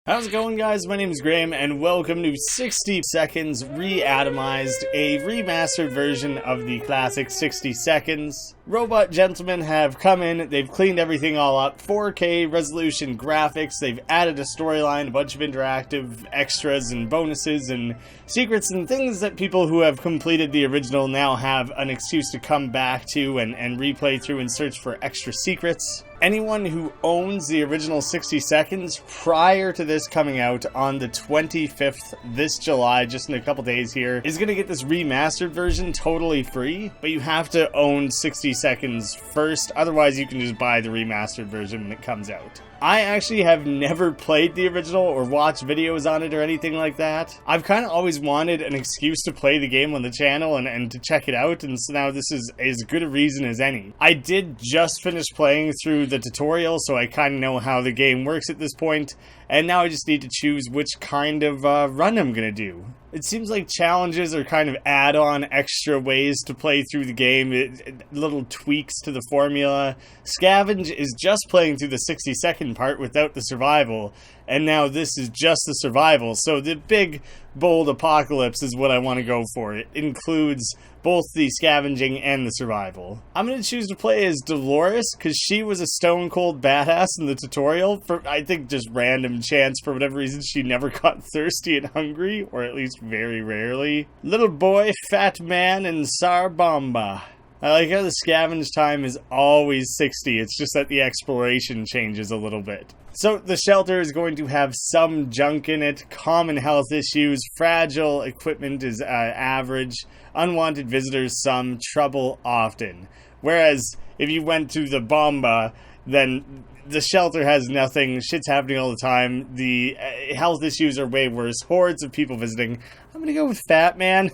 How's it going, guys? My name is Graeme, and welcome to 60 Seconds Reatomized, a remastered version of the classic 60 Seconds. Robot gentlemen have come in, they've cleaned everything all up, 4K resolution graphics, they've added a storyline, a bunch of interactive extras and bonuses and secrets and things that people who have completed the original now have an excuse to come back to and replay through and search for extra secrets. Anyone who owns the original 60 Seconds prior to this coming out on the 25th this July, just in a couple days here, is going to get this remastered version totally free, but you have to own 60 Seconds first, otherwise you can just buy the remastered version when it comes out. I actually have never played the original or watched videos on it or anything like that. I've kind of always wanted an excuse to play the game on the channel and to check it out, and so now this is as good a reason as any. I did just finish playing through the tutorial, so I kind of know how the game works at this point, and now I just need to choose which kind of run I'm gonna do. It seems like challenges are kind of add-on extra ways to play through the game, little tweaks to the formula. Scavenge is just playing through the 60-second part without the survival, and now this is just the survival, so the big, bold apocalypse is what I want to go for. It includes both the scavenging and the survival. I'm going to choose to play as Dolores, because she was a stone cold badass in the tutorial. For, I think, just random chance, for whatever reason, she never got thirsty and hungry, or at least very rarely. Little boy, fat man, and Sarbomba. I like how the scavenge time is always 60, it's just that the exploration changes a little bit. So the shelter is going to have some junk in it, common health issues, fragile equipment is average, unwanted visitors some, trouble often. Whereas if you went to the Bomba, then the shelter has nothing, shit's happening all the time, the health issues are way worse, hordes of people visiting. I'm gonna go with Fat Man.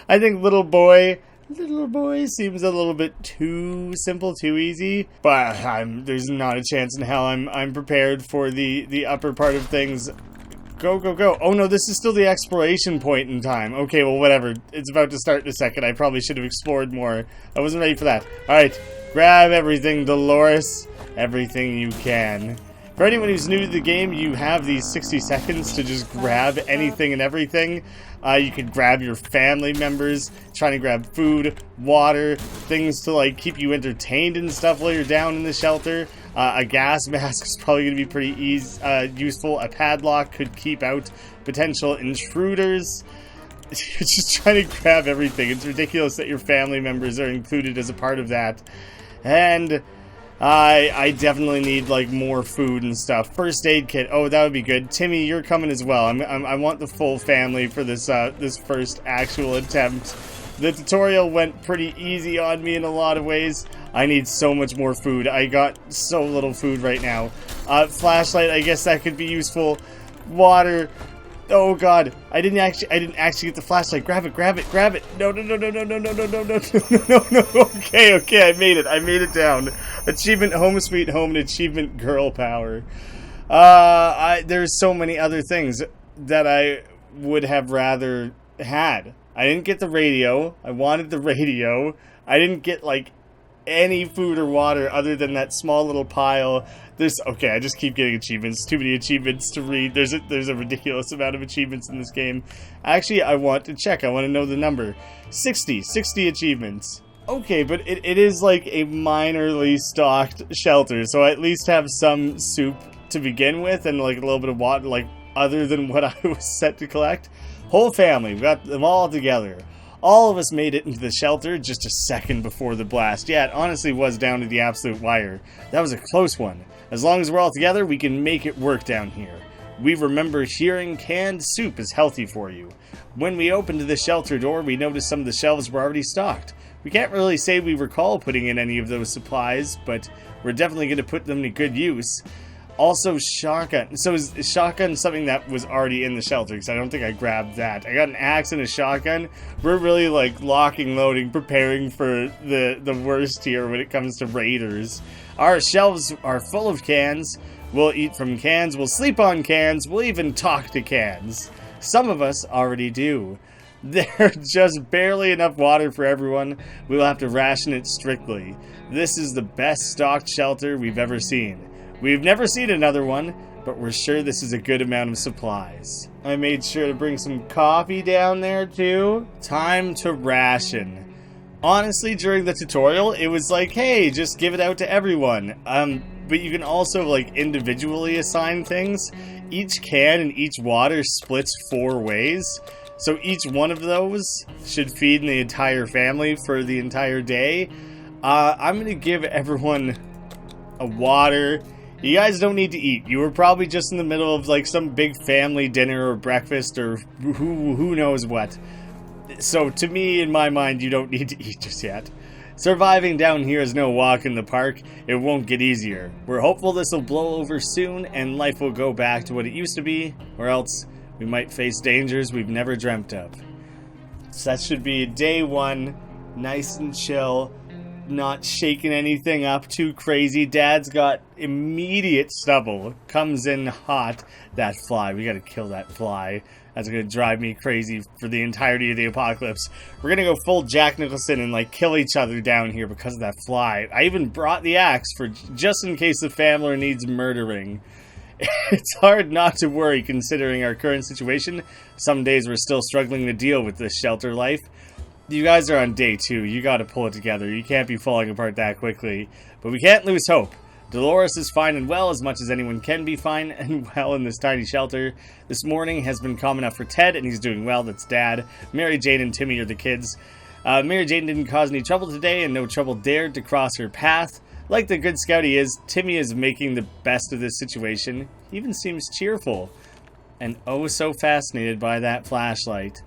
I think Little Boy seems a little bit too simple, too easy, but there's not a chance in hell I'm prepared for the upper part of things. Go, go, go. Oh no, this is still the exploration point in time. Okay, well, whatever. It's about to start in a second. I probably should have explored more. I wasn't ready for that. Alright, grab everything, Dolores. Everything you can. For anyone who's new to the game, you have these 60 seconds to just grab anything and everything. You could grab your family members, trying to grab food, water, things to like keep you entertained and stuff while you're down in the shelter. A gas mask is probably going to be pretty useful. A padlock could keep out potential intruders. You're just trying to grab everything. It's ridiculous that your family members are included as a part of that. And I definitely need like more food and stuff. First aid kit. Oh, that would be good. Timmy, you're coming as well. I want the full family for this this first actual attempt. The tutorial went pretty easy on me in a lot of ways. I need so much more food. I got so little food right now. Flashlight, I guess that could be useful. Water. Oh god, I didn't actually get the flashlight. Grab it. No. Okay, I made it down. Achievement Home Sweet Home and achievement Girl Power. There's so many other things that I would have rather had. I didn't get the radio. I wanted the radio. I didn't get like any food or water other than that small little pile. Okay, I just keep getting achievements. Too many achievements to read. There's a ridiculous amount of achievements in this game. Actually, I want to check. I want to know the number. 60 achievements. Okay, but it is like a minorly stocked shelter, so I at least have some soup to begin with and like a little bit of water, like other than what I was set to collect. Whole family, we got them all together. All of us made it into the shelter just a second before the blast. Yeah, it honestly was down to the absolute wire. That was a close one. As long as we're all together, we can make it work down here. We remember hearing canned soup is healthy for you. When we opened the shelter door, we noticed some of the shelves were already stocked. We can't really say we recall putting in any of those supplies, but we're definitely going to put them to good use. Also, shotgun. So is shotgun something that was already in the shelter? Because I don't think I grabbed that. I got an axe and a shotgun. We're really like locking, loading, preparing for the worst here when it comes to raiders. Our shelves are full of cans. We'll eat from cans. We'll sleep on cans. We'll even talk to cans. Some of us already do. There's just barely enough water for everyone. We'll have to ration it strictly. This is the best stocked shelter we've ever seen. We've never seen another one. but we're sure this is a good amount of supplies. I made sure to bring some coffee down there too. Time to ration. Honestly, during the tutorial, it was like, hey, just give it out to everyone. But you can also, like, individually assign things. Each can and each water splits 4 ways. So each one of those should feed the entire family for the entire day. I'm going to give everyone a water. You guys don't need to eat. You were probably just in the middle of, like, some big family dinner or breakfast or who knows what. So to me, in my mind, you don't need to eat just yet. Surviving down here is no walk in the park. It won't get easier. We're hopeful this will blow over soon and life will go back to what it used to be, or else we might face dangers we've never dreamt of. So that should be day 1, nice and chill, not shaking anything up too crazy. Dad's got immediate stubble, comes in hot. That fly, we gotta kill that fly. That's gonna drive me crazy for the entirety of the apocalypse. We're gonna go full Jack Nicholson and like kill each other down here because of that fly. I even brought the axe for just in case the family needs murdering. It's hard not to worry considering our current situation. Some days we're still struggling to deal with this shelter life. You guys are on day 2. You gotta pull it together. You can't be falling apart that quickly. But we can't lose hope. Dolores is fine and well, as much as anyone can be fine and well in this tiny shelter. This morning has been calm enough for Ted, and he's doing well. That's Dad. Mary Jane and Timmy are the kids. Mary Jane didn't cause any trouble today, and no trouble dared to cross her path. Like the good scout he is, Timmy is making the best of this situation. He even seems cheerful. And oh so fascinated by that flashlight.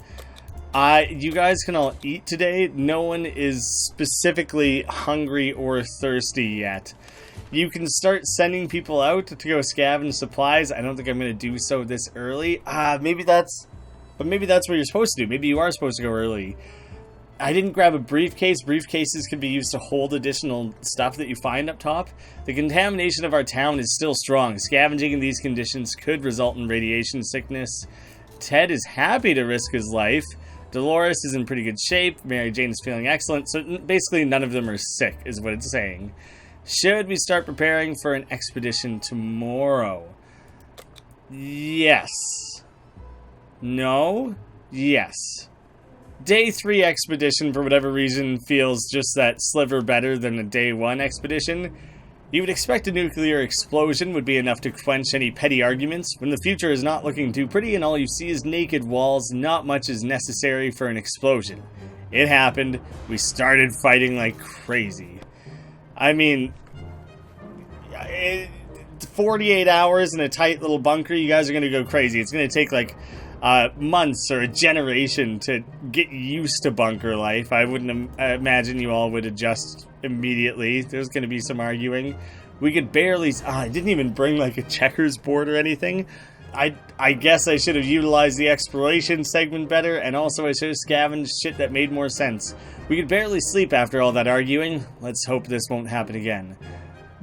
You guys can all eat today. No one is specifically hungry or thirsty yet. You can start sending people out to go scavenge supplies. I don't think I'm going to do so this early. Maybe that's what you're supposed to do. Maybe you are supposed to go early. I didn't grab a briefcase. Briefcases can be used to hold additional stuff that you find up top. The contamination of our town is still strong. Scavenging in these conditions could result in radiation sickness. Ted is happy to risk his life. Dolores is in pretty good shape. Mary Jane is feeling excellent. So basically none of them are sick, is what it's saying. Should we start preparing for an expedition tomorrow? Yes. No? Yes. Day 3 expedition, for whatever reason, feels just that sliver better than the day 1 expedition. You would expect a nuclear explosion would be enough to quench any petty arguments. When the future is not looking too pretty and all you see is naked walls, not much is necessary for an explosion. It happened. We started fighting like crazy. I mean, 48 hours in a tight little bunker, you guys are going to go crazy. It's going to take like months or a generation to get used to bunker life. I wouldn't imagine you all would adjust immediately. There's going to be some arguing. We could barely... I didn't even bring like a checkers board or anything. I guess I should have utilized the exploration segment better, and also I should have scavenged shit that made more sense. We could barely sleep after all that arguing. Let's hope this won't happen again.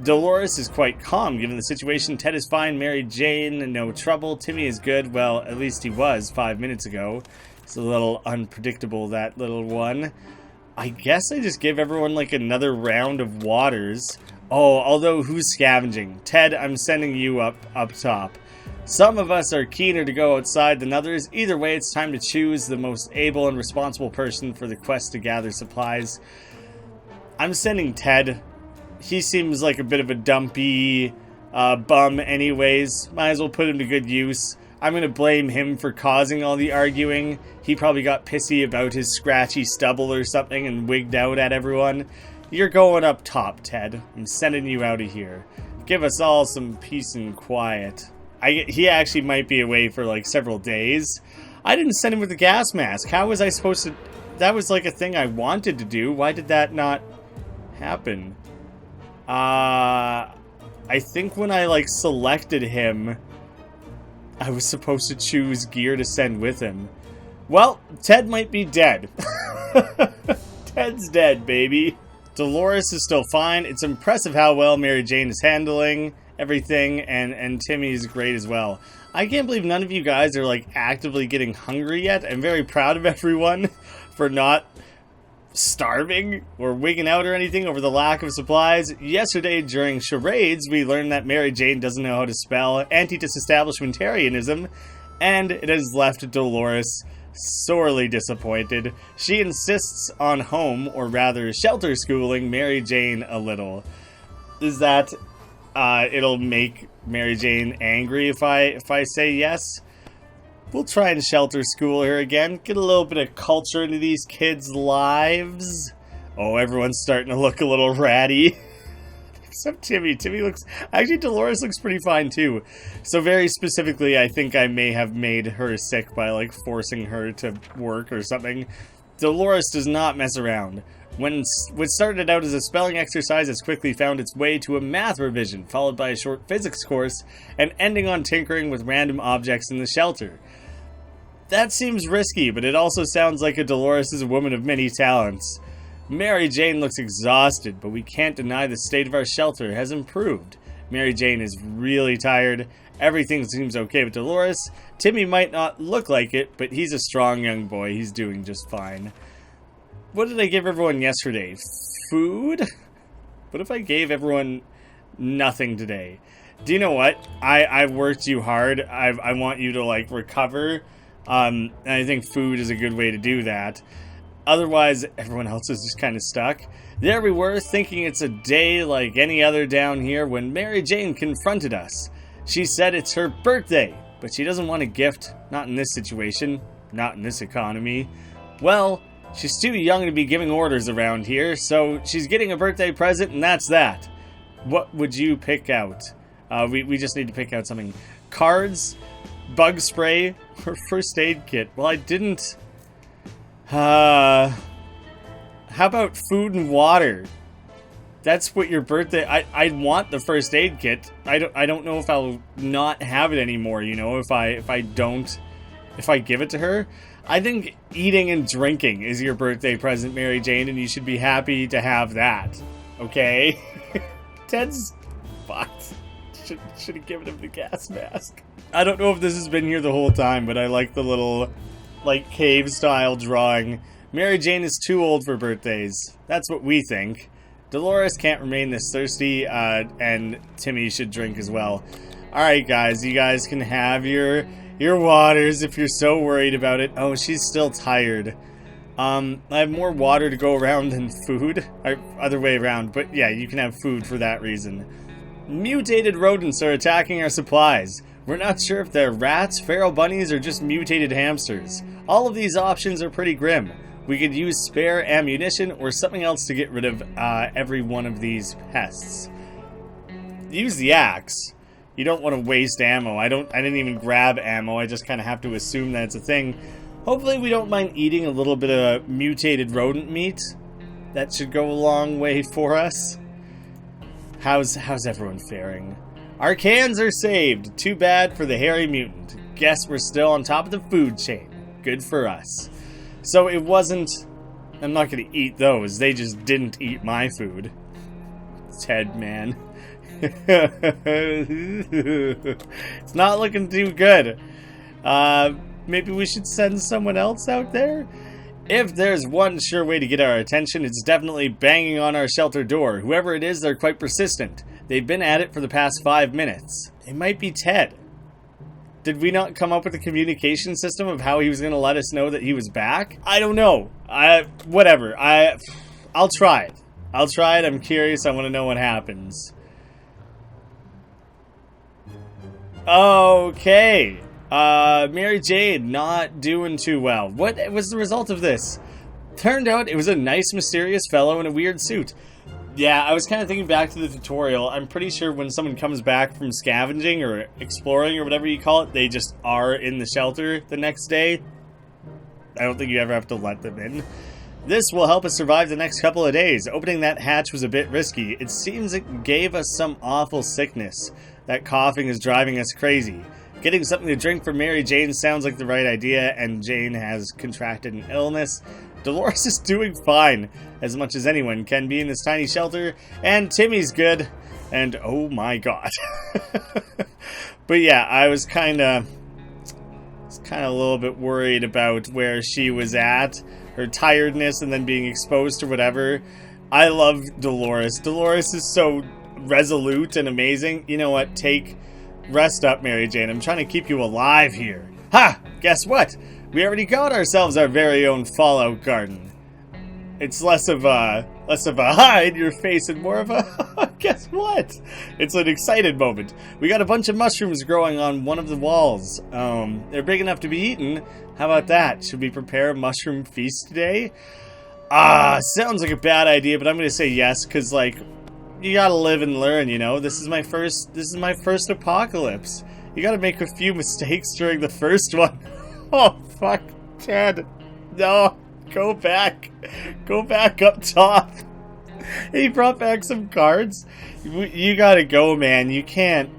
Dolores is quite calm given the situation. Ted is fine. Mary Jane, no trouble. Timmy is good. Well, at least he was 5 minutes ago. It's a little unpredictable, that little one. I guess I just give everyone like another round of waters. Oh, although who's scavenging? Ted, I'm sending you up top. Some of us are keener to go outside than others. Either way, it's time to choose the most able and responsible person for the quest to gather supplies. I'm sending Ted. He seems like a bit of a dumpy bum anyways. Might as well put him to good use. I'm going to blame him for causing all the arguing. He probably got pissy about his scratchy stubble or something and wigged out at everyone. You're going up top, Ted. I'm sending you out of here. Give us all some peace and quiet. He actually might be away for like several days. I didn't send him with a gas mask. How was I supposed to... That was like a thing I wanted to do. Why did that not happen? I think when I like selected him, I was supposed to choose gear to send with him. Well, Ted might be dead. Ted's dead, baby. Dolores is still fine. It's impressive how well Mary Jane is handling everything, and Timmy is great as well. I can't believe none of you guys are like actively getting hungry yet. I'm very proud of everyone for not starving or wigging out or anything over the lack of supplies. Yesterday during charades, we learned that Mary Jane doesn't know how to spell anti-disestablishmentarianism, and it has left Dolores sorely disappointed. She insists on home, or rather shelter schooling Mary Jane a little. Is that it'll make Mary Jane angry if I say yes? We'll try and shelter school her again. Get a little bit of culture into these kids' lives. Oh, everyone's starting to look a little ratty. Except Timmy. Timmy looks... Actually, Dolores looks pretty fine, too. So very specifically, I think I may have made her sick by, like, forcing her to work or something. Dolores does not mess around. What started out as a spelling exercise has quickly found its way to a math revision, followed by a short physics course, and ending on tinkering with random objects in the shelter. That seems risky, but it also sounds like a Dolores is a woman of many talents. Mary Jane looks exhausted, but we can't deny the state of our shelter has improved. Mary Jane is really tired. Everything seems okay with Dolores. Timmy might not look like it, but he's a strong young boy. He's doing just fine. What did I give everyone yesterday? Food? What if I gave everyone nothing today? Do you know what? I've worked you hard. I want you to, like, recover. And I think food is a good way to do that. Otherwise, everyone else is just kind of stuck. There we were, thinking it's a day like any other down here, when Mary Jane confronted us. She said it's her birthday, but she doesn't want a gift. Not in this situation. Not in this economy. Well, she's too young to be giving orders around here, so she's getting a birthday present, and that's that. What would you pick out? We just need to pick out something. Cards, bug spray, or first aid kit. Well, I didn't... how about food and water? That's what your birthday... I want the first aid kit. I don't know if I'll not have it anymore, you know, if I give it to her. I think eating and drinking is your birthday present, Mary Jane, and you should be happy to have that. Okay? Ted's fucked. Should have given him the gas mask. I don't know if this has been here the whole time, but I like the little, like, cave-style drawing. Mary Jane is too old for birthdays. That's what we think. Dolores can't remain this thirsty, and Timmy should drink as well. Alright, guys, you guys can have your waters if you're so worried about it. Oh, she's still tired. I have more water to go around than food. Or other way around, but yeah, you can have food for that reason. Mutated rodents are attacking our supplies. We're not sure if they're rats, feral bunnies, or just mutated hamsters. All of these options are pretty grim. We could use spare ammunition or something else to get rid of every one of these pests. Use the axe. You don't want to waste ammo. I didn't even grab ammo. I just kind of have to assume that it's a thing. Hopefully we don't mind eating a little bit of mutated rodent meat. That should go a long way for us. How's everyone faring? Our cans are saved. Too bad for the hairy mutant. Guess we're still on top of the food chain. Good for us. So it wasn't... I'm not going to eat those. They just didn't eat my food. Ted, man. It's not looking too good. Maybe we should send someone else out there? If there's one sure way to get our attention, it's definitely banging on our shelter door. Whoever it is, they're quite persistent. They've been at it for the past 5 minutes. It might be Ted. Did we not come up with a communication system of how he was going to let us know that he was back? I don't know. Whatever. I'll try it. I'll try it. I'm curious. I want to know what happens. Okay. Mary Jane not doing too well. What was the result of this? Turned out it was a nice, mysterious fellow in a weird suit. Yeah, I was kind of thinking back to the tutorial. I'm pretty sure when someone comes back from scavenging or exploring or whatever you call it, they just are in the shelter the next day. I don't think you ever have to let them in. This will help us survive the next couple of days. Opening that hatch was a bit risky. It seems it gave us some awful sickness. That coughing is driving us crazy. Getting something to drink for Mary Jane sounds like the right idea, and Jane has contracted an illness. Dolores is doing fine, as much as anyone can be in this tiny shelter, and Timmy's good, and oh my god. But yeah, I was kind of kind of a little bit worried about where she was at, her tiredness, and then being exposed to whatever. I love Dolores. Dolores is so resolute and amazing. You know what? Rest up, Mary Jane. I'm trying to keep you alive here. Ha! Guess what? We already got ourselves our very own Fallout garden. It's less of a hi in your face and more of a guess what? It's an excited moment. We got a bunch of mushrooms growing on one of the walls. They're big enough to be eaten. How about that? Should we prepare a mushroom feast today? Sounds like a bad idea, but I'm gonna say yes, because like you gotta live and learn, you know? This is my first apocalypse. You gotta make a few mistakes during the first one. Oh fuck, Ted. No. Go back up top. He brought back some cards. You gotta go, man. You can't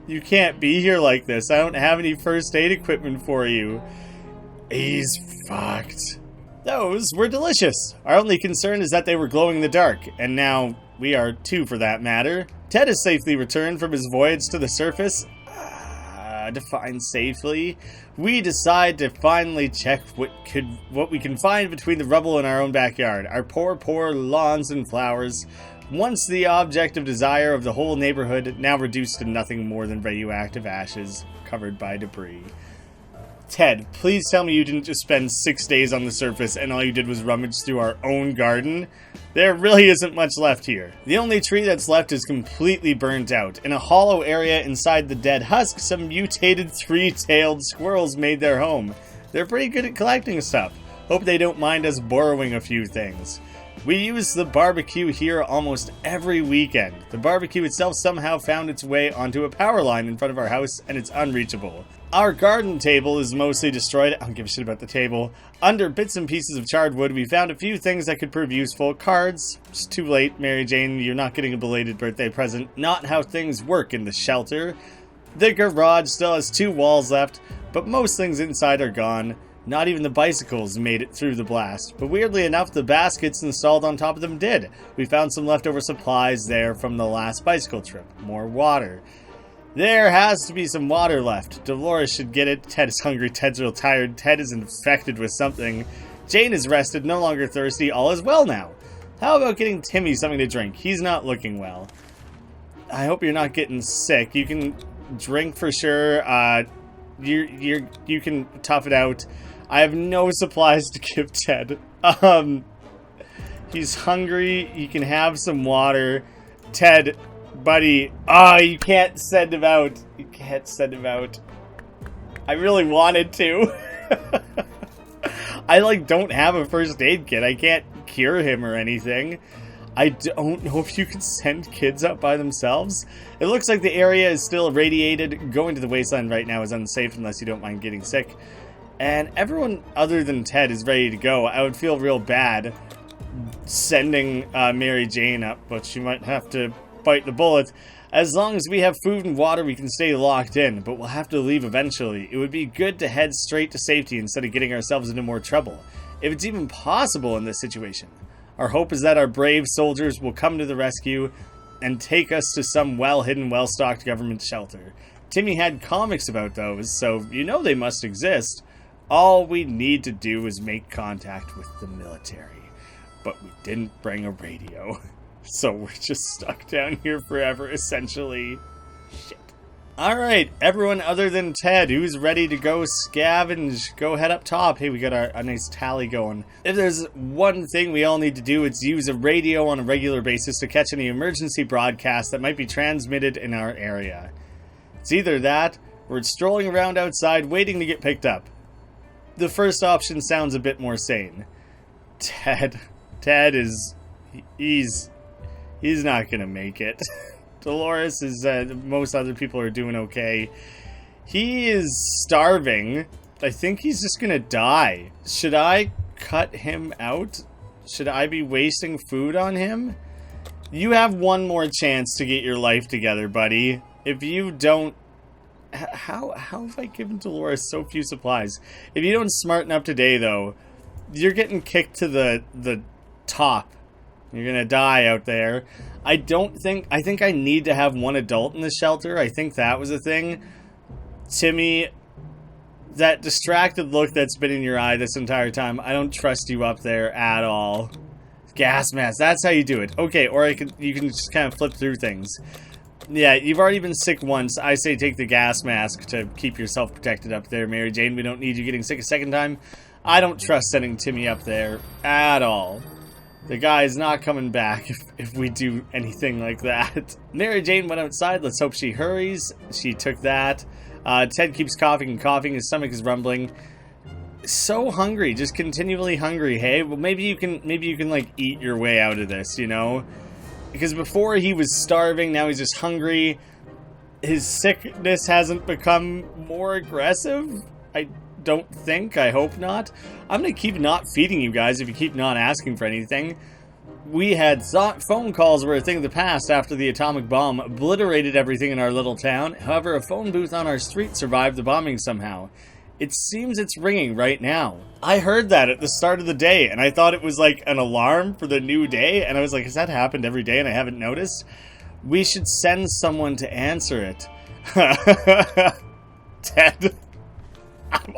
be here like this. I don't have any first aid equipment for you. He's fucked. Those were delicious. Our only concern is that they were glowing in the dark, and now we are too, for that matter. Ted has safely returned from his voyage to the surface. Define safely. We decide to finally check what we can find between the rubble in our own backyard. Our poor lawns and flowers. Once the object of desire of the whole neighborhood, now reduced to nothing more than radioactive ashes covered by debris. Ted, please tell me you didn't just spend 6 days on the surface and all you did was rummage through our own garden? There really isn't much left here. The only tree that's left is completely burnt out. In a hollow area inside the dead husk, some mutated three-tailed squirrels made their home. They're pretty good at collecting stuff. Hope they don't mind us borrowing a few things. We use the barbecue here almost every weekend. The barbecue itself somehow found its way onto a power line in front of our house, and it's unreachable. Our garden table is mostly destroyed. I don't give a shit about the table. Under bits and pieces of charred wood, we found a few things that could prove useful. Cards. It's too late, Mary Jane. You're not getting a belated birthday present. Not how things work in the shelter. The garage still has 2 walls left, but most things inside are gone. Not even the bicycles made it through the blast. But weirdly enough, the baskets installed on top of them did. We found some leftover supplies there from the last bicycle trip. More water. There has to be some water left. Dolores should get it. Ted is hungry. Ted's real tired. Ted is infected with something. Jane is rested, no longer thirsty. All is well now. How about getting Timmy something to drink? He's not looking well. I hope you're not getting sick. You can drink for sure. You can tough it out. I have no supplies to give Ted. He's hungry. He can have some water. Ted, buddy. You can't send him out. You can't send him out. I really wanted to. I, don't have a first aid kit. I can't cure him or anything. I don't know if you can send kids up by themselves. It looks like the area is still irradiated. Going to the wasteland right now is unsafe unless you don't mind getting sick. And everyone other than Ted is ready to go. I would feel real bad sending Mary Jane up, but she might have to bite the bullet. As long as we have food and water, we can stay locked in, but we'll have to leave eventually. It would be good to head straight to safety instead of getting ourselves into more trouble, if it's even possible in this situation. Our hope is that our brave soldiers will come to the rescue and take us to some well-hidden, well-stocked government shelter. Timmy had comics about those, so you know they must exist. All we need to do is make contact with the military. But we didn't bring a radio. So we're just stuck down here forever, essentially. Shit. Alright, everyone other than Ted, who's ready to go scavenge, go head up top. Hey, we got a nice tally going. If there's one thing we all need to do, it's use a radio on a regular basis to catch any emergency broadcasts that might be transmitted in our area. It's either that, or it's strolling around outside waiting to get picked up. The first option sounds a bit more sane. Ted is... He's not gonna make it. Dolores is... most other people are doing okay. He is starving. I think he's just gonna die. Should I cut him out? Should I be wasting food on him? You have one more chance to get your life together, buddy. If you don't... How have I given Dolores so few supplies? If you don't smarten up today, though, you're getting kicked to the top. You're gonna die out there. I think I need to have one adult in the shelter. I think that was a thing. Timmy, That distracted look that's been in your eye this entire time, I don't trust you up there at all. Gas mask, that's how you do it. Okay, or you can just kind of flip through things. Yeah, you've already been sick once. I say take the gas mask to keep yourself protected up there, Mary Jane. We don't need you getting sick a second time. I don't trust sending Timmy up there at all. The guy is not coming back if we do anything like that. Mary Jane went outside. Let's hope she hurries. She took that. Ted keeps coughing and coughing. His stomach is rumbling. So hungry, just continually hungry. Hey, well maybe you can like eat your way out of this, you know? Because before he was starving, now he's just hungry. His sickness hasn't become more aggressive. I don't think. I hope not. I'm gonna keep not feeding you guys if you keep not asking for anything. We had thought phone calls were a thing of the past after the atomic bomb obliterated everything in our little town. However, a phone booth on our street survived the bombing somehow. It seems it's ringing right now. I heard that at the start of the day, and I thought it was like an alarm for the new day, and I was like, has that happened every day and I haven't noticed? We should send someone to answer it. Ted.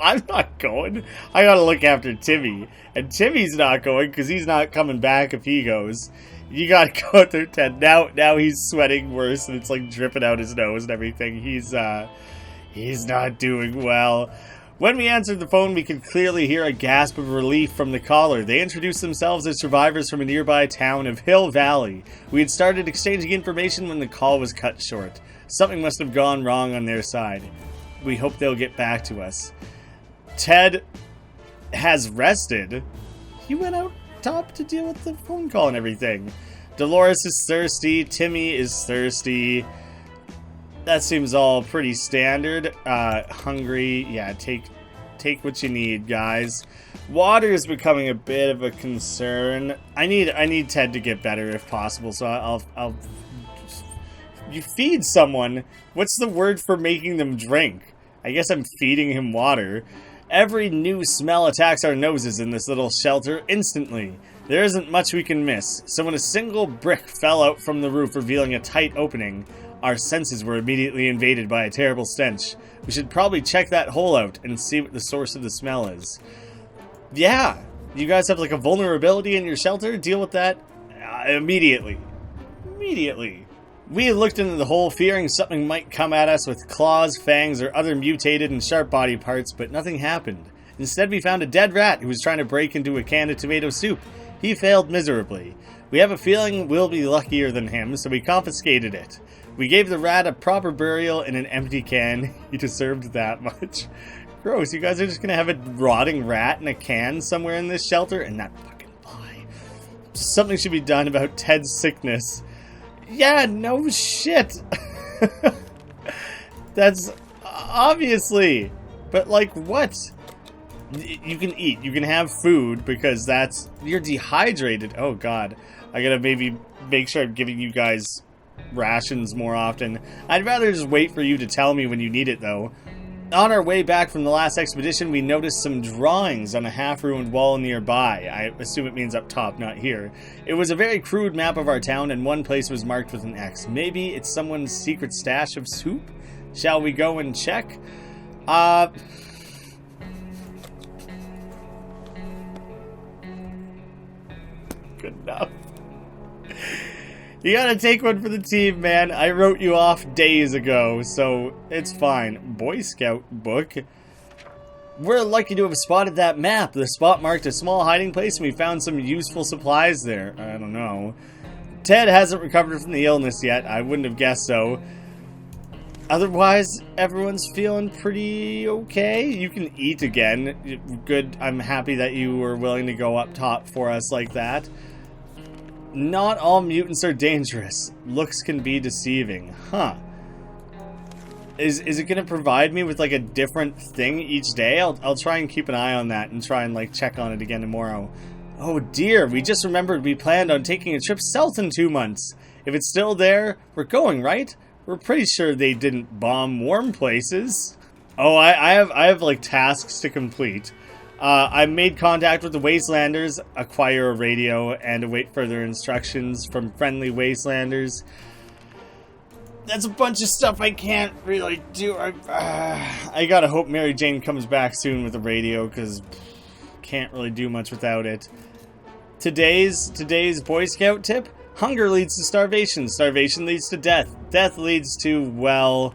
I'm not going. I gotta look after Timmy. And Timmy's not going because he's not coming back if he goes. You gotta go there, Ted. Now he's sweating worse and it's like dripping out his nose and everything. He's not doing well. When we answered the phone, we could clearly hear a gasp of relief from the caller. They introduced themselves as survivors from a nearby town of Hill Valley. We had started exchanging information when the call was cut short. Something must have gone wrong on their side. We hope they'll get back to us. Ted has rested. He went out top to deal with the phone call and everything. Dolores is thirsty. Timmy is thirsty. That seems all pretty standard. Hungry. Yeah, take what you need, guys. Water is becoming a bit of a concern. I need Ted to get better if possible, so I'll you feed someone. What's the word for making them drink? I guess I'm feeding him water. Every new smell attacks our noses in this little shelter instantly. There isn't much we can miss, so when a single brick fell out from the roof revealing a tight opening, our senses were immediately invaded by a terrible stench. We should probably check that hole out and see what the source of the smell is. Yeah, you guys have like a vulnerability in your shelter? Deal with that immediately. Immediately. We looked into the hole fearing something might come at us with claws, fangs, or other mutated and sharp body parts, but nothing happened. Instead, we found a dead rat who was trying to break into a can of tomato soup. He failed miserably. We have a feeling we'll be luckier than him, so we confiscated it. We gave the rat a proper burial in an empty can. He deserved that much. Gross, you guys are just gonna have a rotting rat in a can somewhere in this shelter? And that fucking lie. Something should be done about Ted's sickness. Yeah, no shit. That's obviously. But like what? You can eat. You can have food because you're dehydrated. Oh god. I gotta maybe make sure I'm giving you guys rations more often. I'd rather just wait for you to tell me when you need it though. On our way back from the last expedition, we noticed some drawings on a half-ruined wall nearby. I assume it means up top, not here. It was a very crude map of our town, and one place was marked with an X. Maybe it's someone's secret stash of soup? Shall we go and check? Good enough. You gotta take one for the team, man. I wrote you off days ago, so it's fine. Boy Scout book. We're lucky to have spotted that map. The spot marked a small hiding place, and we found some useful supplies there. I don't know. Ted hasn't recovered from the illness yet. I wouldn't have guessed so. Otherwise, everyone's feeling pretty okay. You can eat again. Good. I'm happy that you were willing to go up top for us like that. Not all mutants are dangerous. Looks can be deceiving. Huh. Is it going to provide me with like a different thing each day? I'll try and keep an eye on that and try and like check on it again tomorrow. Oh dear, we just remembered we planned on taking a trip south in 2 months. If it's still there, we're going, right? We're pretty sure they didn't bomb warm places. Oh, I have like tasks to complete. I made contact with the Wastelanders, acquire a radio, and await further instructions from friendly Wastelanders. That's a bunch of stuff I can't really do. I gotta hope Mary Jane comes back soon with the radio, because can't really do much without it. Today's Boy Scout tip: hunger leads to starvation. Starvation leads to death. Death leads to, well,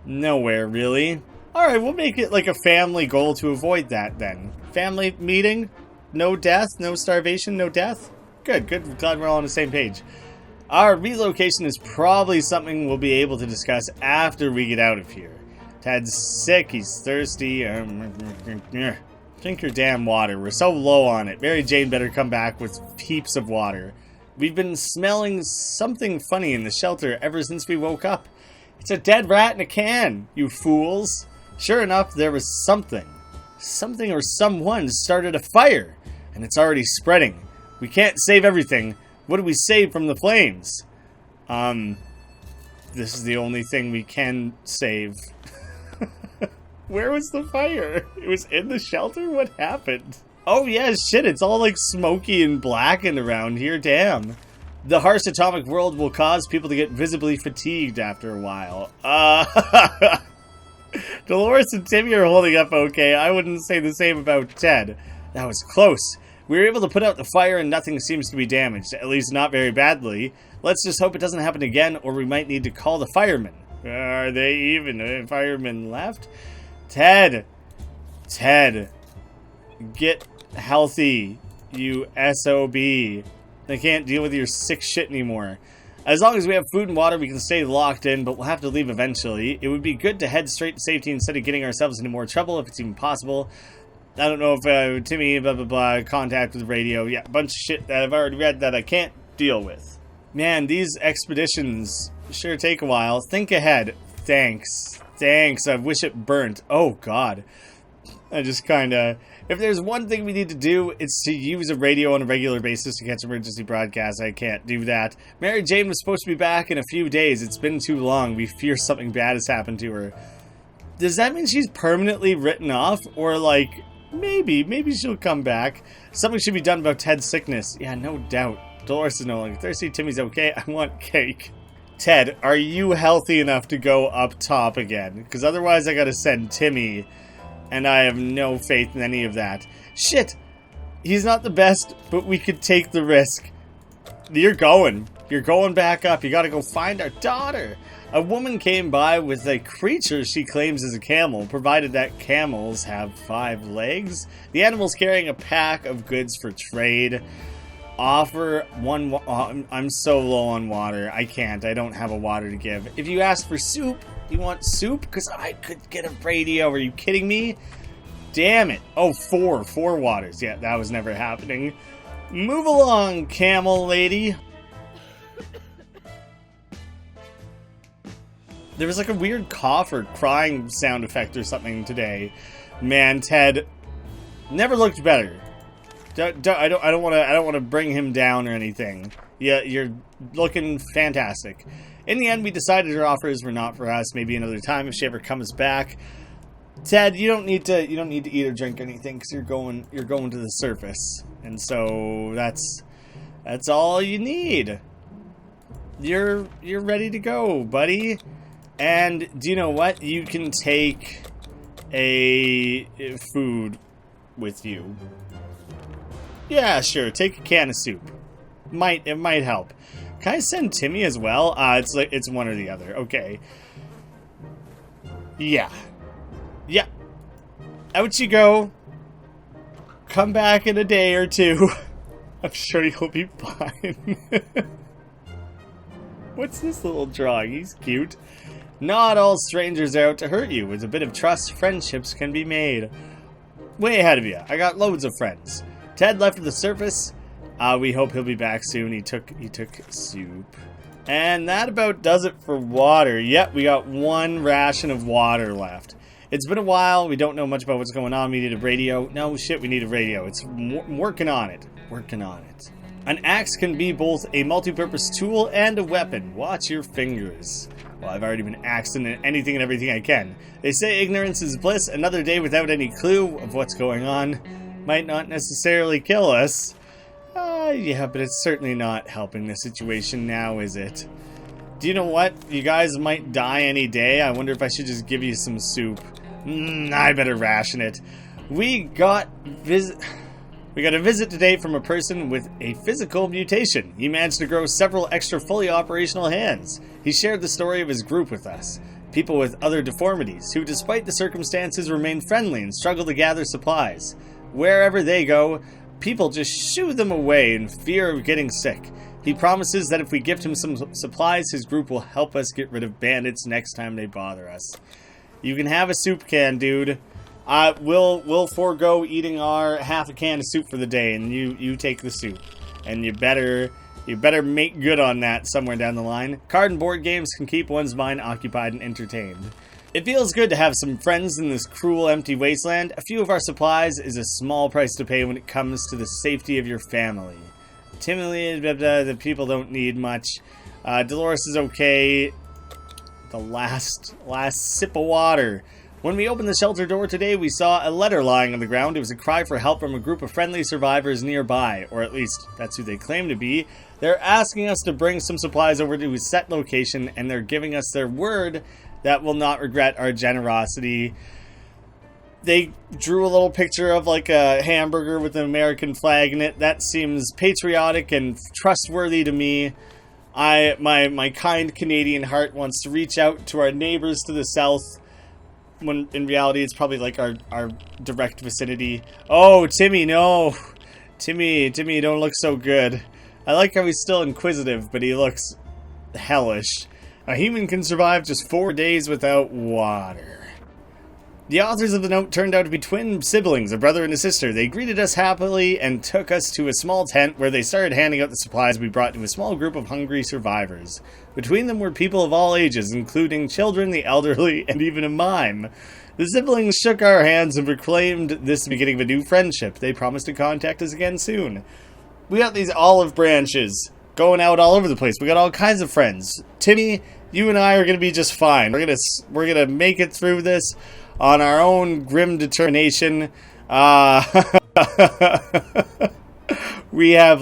nowhere, really. Alright, we'll make it like a family goal to avoid that, then. Family meeting? No death? No starvation? No death? Good, good. Glad we're all on the same page. Our relocation is probably something we'll be able to discuss after we get out of here. Ted's sick, he's thirsty. Drink your damn water. We're so low on it. Mary Jane better come back with heaps of water. We've been smelling something funny in the shelter ever since we woke up. It's a dead rat in a can, you fools. Sure enough, there was something. Something or someone started a fire, and it's already spreading. We can't save everything. What do we save from the flames? This is the only thing we can save. Where was the fire? It was in the shelter? What happened? Oh yeah, shit, it's all like smoky and blackened around here, damn. The harsh atomic world will cause people to get visibly fatigued after a while. Dolores and Timmy are holding up okay. I wouldn't say the same about Ted. That was close. We were able to put out the fire and nothing seems to be damaged, at least not very badly. Let's just hope it doesn't happen again, or we might need to call the firemen. Are they even firemen left? Ted! Ted! Get healthy, you SOB. I can't deal with your sick shit anymore. As long as we have food and water, we can stay locked in, but we'll have to leave eventually. It would be good to head straight to safety instead of getting ourselves into more trouble, if it's even possible. I don't know if Timmy, blah, blah, blah, contact with the radio. Yeah, a bunch of shit that I've already read that I can't deal with. Man, these expeditions sure take a while. Think ahead. Thanks. Thanks. I wish it burnt. Oh, God. I just kinda... If there's one thing we need to do, it's to use a radio on a regular basis to catch emergency broadcasts. I can't do that. Mary Jane was supposed to be back in a few days. It's been too long. We fear something bad has happened to her. Does that mean she's permanently written off? Or, like, maybe she'll come back. Something should be done about Ted's sickness. Yeah, no doubt. Dolores is no longer thirsty. Timmy's okay. I want cake. Ted, are you healthy enough to go up top again? Because otherwise I gotta send Timmy... And I have no faith in any of that. Shit! He's not the best, but we could take the risk. You're going. You're going back up. You gotta go find our daughter. A woman came by with a creature she claims is a camel, provided that camels have 5 legs. The animal's carrying a pack of goods for trade. Offer one... I'm so low on water. I can't. I don't have a water to give. If you ask for soup... You want soup? Because I could get a radio. Are you kidding me? Damn it. Oh, 4 waters. Yeah, that was never happening. Move along, camel lady. There was like a weird cough or crying sound effect or something today. Man, Ted never looked better. I don't want to bring him down or anything. Yeah, you're looking fantastic. In the end, we decided her offers were not for us. Maybe another time if she ever comes back. Ted, you don't need to eat or drink anything because you're going to the surface, and so that's all you need. You're ready to go, buddy. And do you know what? You can take a food with you. Yeah, sure. Take a can of soup. It might help. Can I send Timmy as well? It's one or the other. Okay. Yeah. Yeah. Out you go. Come back in a day or two. I'm sure you'll be fine. What's this little drawing? He's cute. Not all strangers are out to hurt you. With a bit of trust, friendships can be made. Way ahead of you. I got loads of friends. Ted left at the surface. We hope he'll be back soon. He took soup. And that about does it for water. Yep, we got 1 ration of water left. It's been a while. We don't know much about what's going on. We need a radio. No, shit, we need a radio. It's working on it. Working on it. An axe can be both a multi-purpose tool and a weapon. Watch your fingers. Well, I've already been axed in anything and everything I can. They say ignorance is bliss. Another day without any clue of what's going on might not necessarily kill us. Yeah, but it's certainly not helping the situation now, is it? Do you know what? You guys might die any day. I wonder if I should just give you some soup. I better ration it. We got a visit today from a person with a physical mutation. He managed to grow several extra fully operational hands. He shared the story of his group with us. People with other deformities, who despite the circumstances remain friendly and struggle to gather supplies. Wherever they go, people just shoo them away in fear of getting sick. He promises that if we gift him some supplies, his group will help us get rid of bandits next time they bother us. You can have a soup can, dude. We'll forego eating our half a can of soup for the day, and you take the soup. And you better make good on that somewhere down the line. Card and board games can keep one's mind occupied and entertained. It feels good to have some friends in this cruel, empty wasteland. A few of our supplies is a small price to pay when it comes to the safety of your family. Timidly, the people don't need much. Dolores is okay. The last sip of water. When we opened the shelter door today, we saw a letter lying on the ground. It was a cry for help from a group of friendly survivors nearby, or at least that's who they claim to be. They're asking us to bring some supplies over to a set location, and they're giving us their word that we'll not regret our generosity. They drew a little picture of like a hamburger with an American flag in it. That seems patriotic and trustworthy to me. My kind Canadian heart wants to reach out to our neighbors to the south, when in reality it's probably like our direct vicinity. Oh, Timmy, no. Timmy, don't look so good. I like how he's still inquisitive, but he looks hellish. A human can survive just 4 days without water. The authors of the note turned out to be twin siblings, a brother and a sister. They greeted us happily and took us to a small tent where they started handing out the supplies we brought to a small group of hungry survivors. Between them were people of all ages, including children, the elderly, and even a mime. The siblings shook our hands and proclaimed this the beginning of a new friendship. They promised to contact us again soon. We got these olive branches going out all over the place. We got all kinds of friends. Timmy, you and I are going to be just fine. We're gonna make it through this on our own grim determination. We have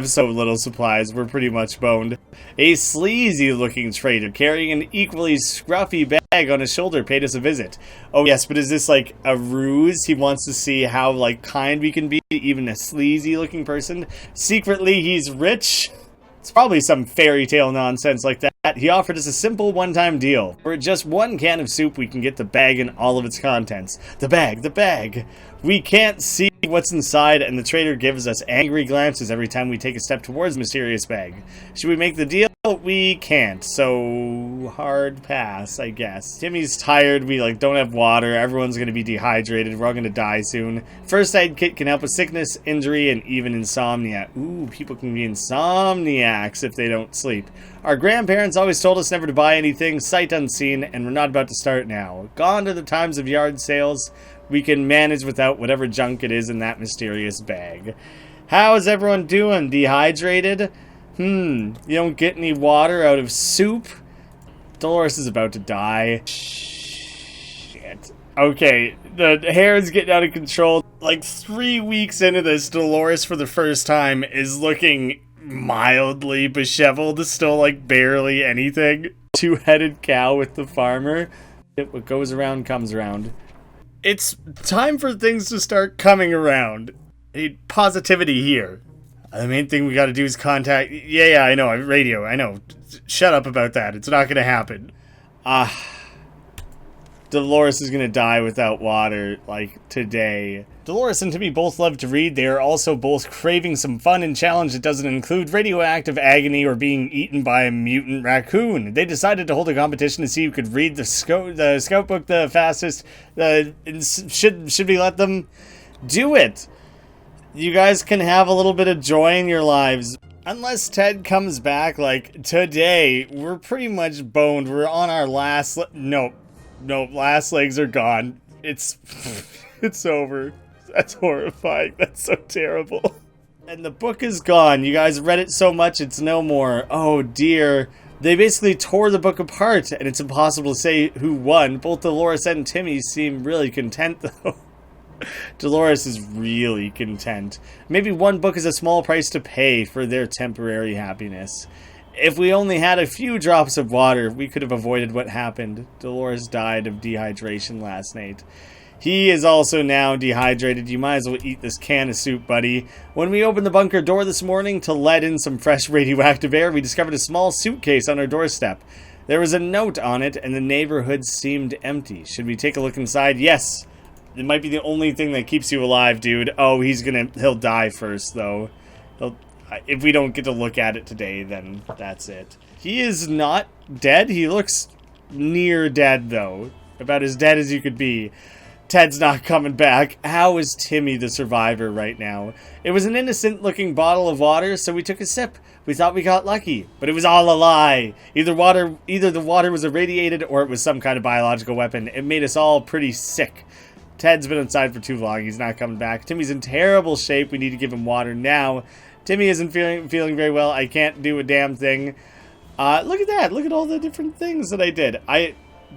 so little supplies, we're pretty much boned. A sleazy looking trader carrying an equally scruffy bag on his shoulder paid us a visit. Oh yes, but is this like a ruse? He wants to see how like kind we can be to even a sleazy looking person. Secretly he's rich. It's probably some fairy tale nonsense like that. He offered us a simple one-time deal. For just one can of soup, we can get the bag and all of its contents. The bag. We can't see what's inside, and the trader gives us angry glances every time we take a step towards the mysterious bag. Should we make the deal? We can't, so hard pass, I guess. Timmy's tired, we don't have water, everyone's gonna be dehydrated, we're all gonna die soon. First aid kit can help with sickness, injury, and even insomnia. Ooh, people can be insomniacs if they don't sleep. Our grandparents always told us never to buy anything sight unseen, and we're not about to start now. Gone are the times of yard sales. We can manage without whatever junk it is in that mysterious bag. How's everyone doing? Dehydrated? You don't get any water out of soup? Dolores is about to die. Shit. Okay, the hair is getting out of control. Like 3 weeks into this, Dolores for the first time is looking mildly disheveled, still like barely anything. Two-headed cow with the farmer. What goes around comes around. It's time for things to start coming around. I need positivity here. The main thing we gotta do is contact... Yeah, I know, radio, I know. Shut up about that, it's not gonna happen. Dolores is gonna die without water, today. Dolores and Timmy both love to read. They are also both craving some fun and challenge that doesn't include radioactive agony or being eaten by a mutant raccoon. They decided to hold a competition to see who could read the scout book the fastest. Should we let them do it? You guys can have a little bit of joy in your lives. Unless Ted comes back, today, we're pretty much boned. We're on our last... Nope, last legs are gone. It's over. That's horrifying. That's so terrible. And the book is gone. You guys read it so much, it's no more. Oh, dear. They basically tore the book apart, and it's impossible to say who won. Both Dolores and Timmy seem really content, though. Dolores is really content. Maybe one book is a small price to pay for their temporary happiness. If we only had a few drops of water, we could have avoided what happened. Dolores died of dehydration last night. He is also now dehydrated. You might as well eat this can of soup, buddy. When we opened the bunker door this morning to let in some fresh radioactive air, we discovered a small suitcase on our doorstep. There was a note on it, and the neighborhood seemed empty. Should we take a look inside? Yes. It might be the only thing that keeps you alive, dude. Oh, he'll die first, though. If we don't get to look at it today, then that's it. He is not dead. He looks near dead, though. About as dead as you could be. Ted's not coming back. How is Timmy the survivor right now? It was an innocent-looking bottle of water, so we took a sip. We thought we got lucky, but it was all a lie. Either the water was irradiated or it was some kind of biological weapon. It made us all pretty sick. Ted's been inside for too long. He's not coming back. Timmy's in terrible shape. We need to give him water now. Timmy isn't feeling very well. I can't do a damn thing. Look at that. Look at all the different things that I did.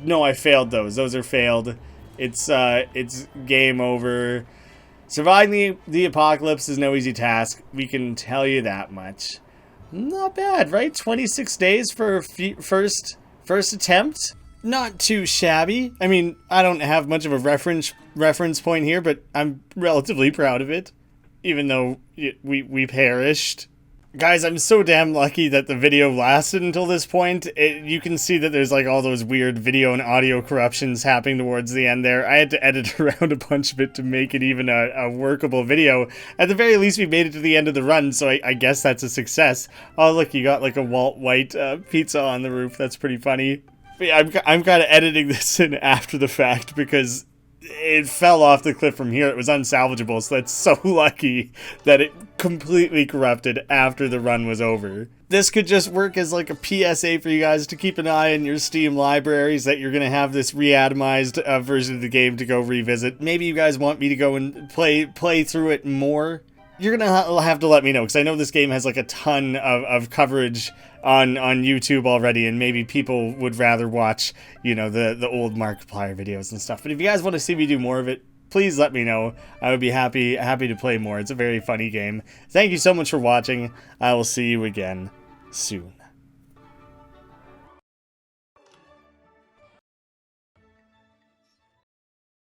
No, I failed those. Those are failed. It's game over. Surviving the apocalypse is no easy task. We can tell you that much. Not bad, right? 26 days for first attempt. Not too shabby. I mean, I don't have much of a reference point here, but I'm relatively proud of it. Even though we perished. Guys, I'm so damn lucky that the video lasted until this point. You can see that there's like all those weird video and audio corruptions happening towards the end there. I had to edit around a bunch of it to make it even a workable video. At the very least, we made it to the end of the run, so I guess that's a success. Oh, look, you got like a Walt White pizza on the roof. That's pretty funny. But yeah, I'm kind of editing this in after the fact because it fell off the cliff from here. It was unsalvageable, so that's so lucky that it completely corrupted after the run was over. This could just work as like a PSA for you guys to keep an eye on your Steam libraries that you're going to have this Reatomized version of the game to go revisit. Maybe you guys want me to go and play through it more. You're going to have to let me know, because I know this game has like a ton of coverage on YouTube already, and maybe people would rather watch, you know, the old Markiplier videos and stuff. But if you guys want to see me do more of it, please let me know. I would be happy to play more. It's a very funny game. Thank you so much for watching. I will see you again soon.